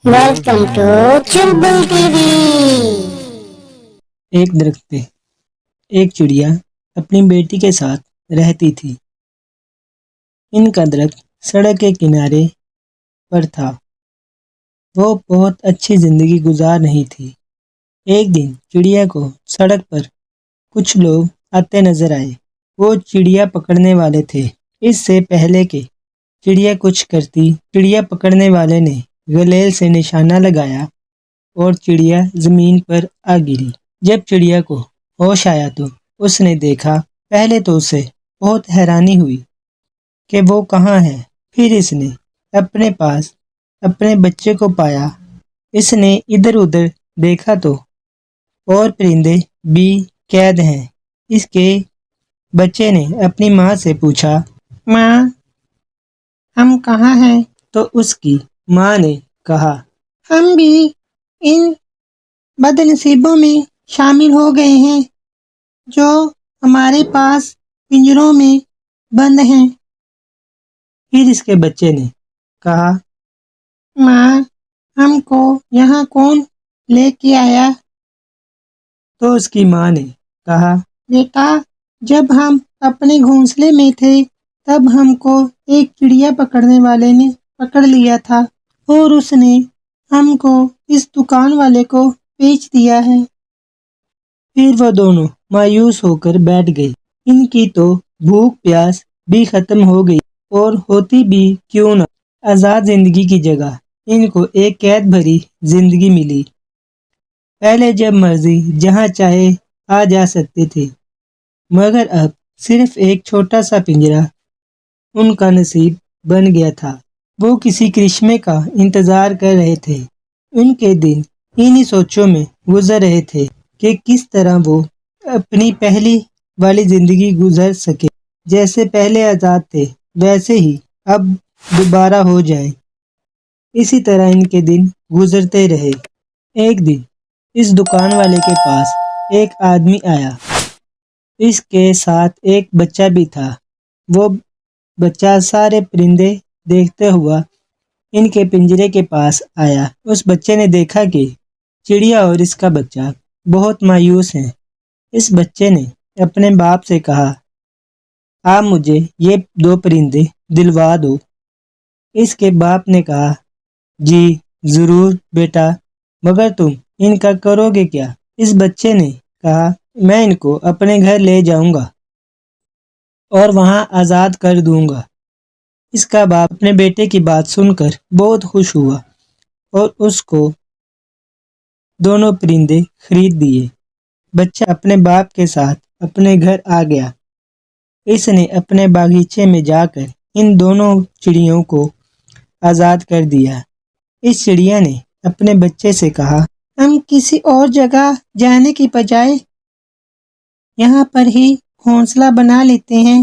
Welcome to Chulbul TV وی۔ ایک درخت پہ ایک چڑیا اپنی بیٹی کے ساتھ رہتی تھی۔ ان کا درخت سڑک کے کنارے پر تھا۔ وہ بہت اچھی زندگی گزار رہی تھی۔ ایک دن چڑیا کو سڑک پر کچھ لوگ آتے نظر آئے۔ وہ چڑیا پکڑنے والے تھے۔ اس سے پہلے کہ چڑیا کچھ کرتی، چڑیا پکڑنے والے نے گلیل سے نشانہ لگایا اور چڑیا زمین پر آ گری۔ جب چڑیا کو ہوش آیا تو اس نے دیکھا، پہلے تو اسے بہت حیرانی ہوئی کہ وہ کہاں ہے۔ پھر اس نے اپنے پاس اپنے بچے کو پایا۔ اس نے ادھر ادھر دیکھا تو اور پرندے بھی قید ہیں۔ اس کے بچے نے اپنی ماں سے پوچھا، ماں ہم کہاں ہیں؟ تو اس کی ماں نے کہا، ہم بھی ان بد نصیبوں میں شامل ہو گئے ہیں جو ہمارے پاس پنجروں میں بند ہیں۔ پھر اس کے بچے نے کہا، ماں ہم کو یہاں کون لے کے آیا؟ تو اس کی ماں نے کہا، بیٹا جب ہم اپنے گھونسلے میں تھے تب ہم کو ایک چڑیا پکڑنے والے نے پکڑ لیا تھا اور اس نے ہم کو اس دکان والے کو بیچ دیا ہے۔ پھر وہ دونوں مایوس ہو کر بیٹھ گئے۔ ان کی تو بھوک پیاس بھی ختم ہو گئی اور ہوتی بھی کیوں نہ۔ آزاد زندگی کی جگہ ان کو ایک قید بھری زندگی ملی۔ پہلے جب مرضی جہاں چاہے آ جا سکتے تھے، مگر اب صرف ایک چھوٹا سا پنجرا ان کا نصیب بن گیا تھا۔ وہ کسی کرشمے کا انتظار کر رہے تھے۔ ان کے دن انہی سوچوں میں گزر رہے تھے کہ کس طرح وہ اپنی پہلی والی زندگی گزار سکے۔ جیسے پہلے آزاد تھے ویسے ہی اب دوبارہ ہو جائیں۔ اسی طرح ان کے دن گزرتے رہے۔ ایک دن اس دکان والے کے پاس ایک آدمی آیا۔ اس کے ساتھ ایک بچہ بھی تھا۔ وہ بچہ سارے پرندے دیکھتا ہوا ان کے پنجرے کے پاس آیا۔ اس بچے نے دیکھا کہ چڑیا اور اس کا بچہ بہت مایوس ہیں۔ اس بچے نے اپنے باپ سے کہا، آپ مجھے یہ دو پرندے دلوا دو۔ اس کے باپ نے کہا، جی ضرور بیٹا، مگر تم ان کا کرو گے کیا؟ اس بچے نے کہا، میں ان کو اپنے گھر لے جاؤں گا اور وہاں آزاد کر دوں گا۔ اس کا باپ اپنے بیٹے کی بات سن کر بہت خوش ہوا اور اس کو دونوں پرندے خرید دیے۔ بچہ اپنے باپ کے ساتھ اپنے گھر آ گیا۔ اس نے اپنے باغیچے میں جا کر ان دونوں چڑیوں کو آزاد کر دیا۔ اس چڑیا نے اپنے بچے سے کہا، ہم کسی اور جگہ جانے کی بجائے یہاں پر ہی گھونسلہ بنا لیتے ہیں۔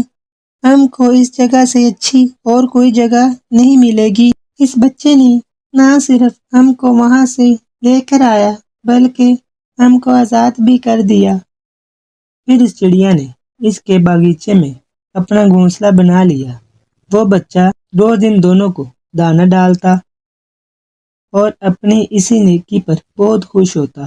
ہم کو اس جگہ سے اچھی اور کوئی جگہ نہیں ملے گی۔ اس بچے نے نہ صرف ہم کو وہاں سے لے کر آیا بلکہ ہم کو آزاد بھی کر دیا۔ پھر اس چڑیا نے اس کے باغیچے میں اپنا گھونسلہ بنا لیا۔ وہ بچہ روز ان دونوں کو دانہ ڈالتا اور اپنی اسی نیکی پر بہت خوش ہوتا۔